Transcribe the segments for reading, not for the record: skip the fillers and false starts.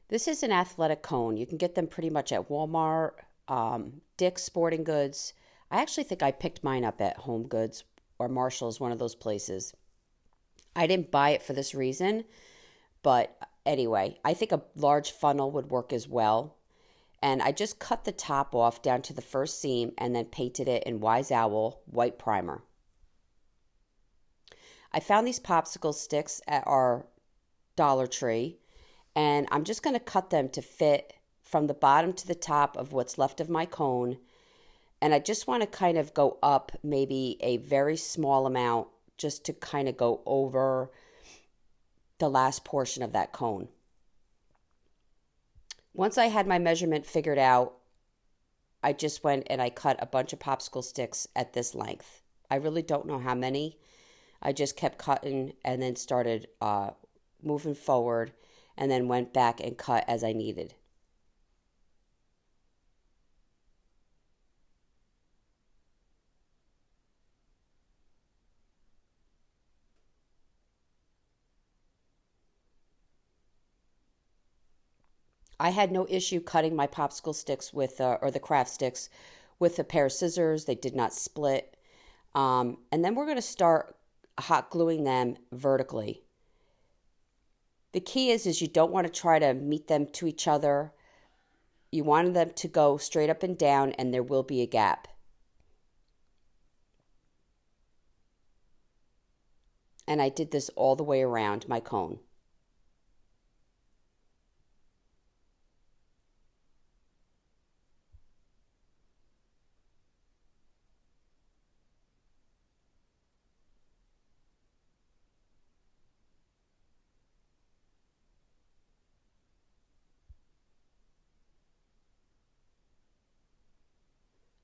This is an athletic cone. You can get them pretty much at Walmart, Dick's Sporting Goods. I actually think I picked mine up at Home Goods or Marshall's, one of those places. I didn't buy it for this reason, but anyway, I think a large funnel would work as well. And I just cut the top off down to the first seam and then painted it in Wise Owl white primer. I found these popsicle sticks at our Dollar Tree, and I'm just going to cut them to fit from the bottom to the top of what's left of my cone. And I just want to kind of go up maybe a very small amount just to kind of go over the last portion of that cone. Once I had my measurement figured out, I just went and I cut a bunch of popsicle sticks at this length. I really don't know how many. I just kept cutting and then started moving forward and then went back and cut as I needed. I had no issue cutting my popsicle sticks with, or the craft sticks, with a pair of scissors. They did not split. And then we're going to start hot gluing them vertically. The key is you don't want to try to meet them to each other. You want them to go straight up and down, and there will be a gap. And I did this all the way around my cone.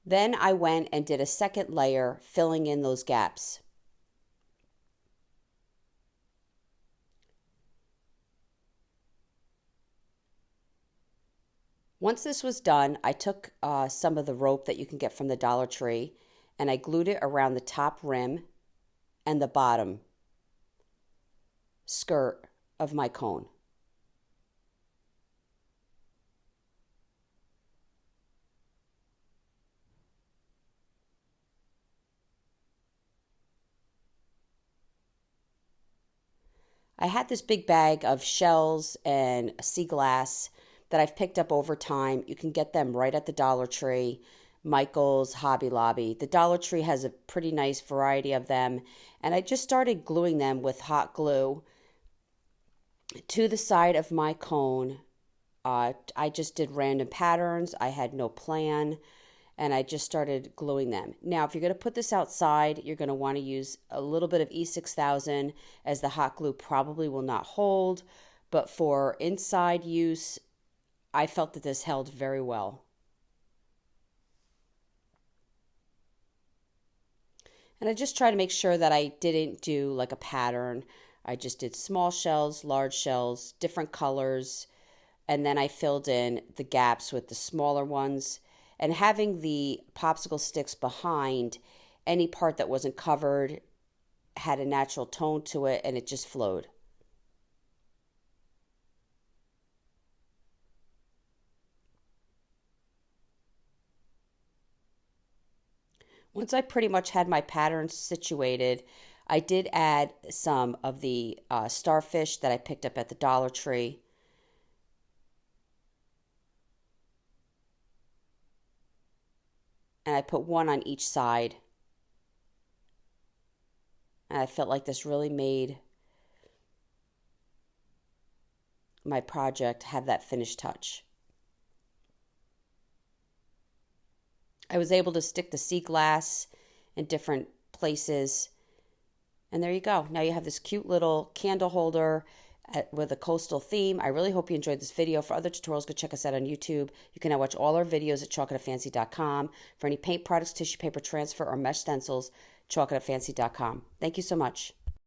Then I went and did a second layer, filling in those gaps. Once this was done, I took some of the rope that you can get from the Dollar Tree and I glued it around the top rim and the bottom skirt of my cone. I had this big bag of shells and sea glass that I've picked up over time. You can get them right at the Dollar Tree, Michael's, Hobby Lobby. The Dollar Tree has a pretty nice variety of them. And I just started gluing them with hot glue to the side of my cone. I just did random patterns. I had no plan. And I just started gluing them. Now, if you're going to put this outside, you're going to want to use a little bit of E6000 as the hot glue probably will not hold. But for inside use, I felt that this held very well. And I just try to make sure that I didn't do like a pattern. I just did small shells, large shells, different colors, and then I filled in the gaps with the smaller ones. And having the popsicle sticks behind, any part that wasn't covered had a natural tone to it and it just flowed. Once I pretty much had my pattern situated, I did add some of the starfish that I picked up at the Dollar Tree. And I put one on each side. And I felt like this really made my project have that finished touch. I was able to stick the sea glass in different places. And there you go. Now you have this cute little candle holder with a coastal theme. I really hope you enjoyed this video. For other tutorials, go check us out on YouTube. You can now watch all our videos at chalkitofancy.com. For any paint products, tissue paper transfer, or mesh stencils, chalkitofancy.com. Thank you so much.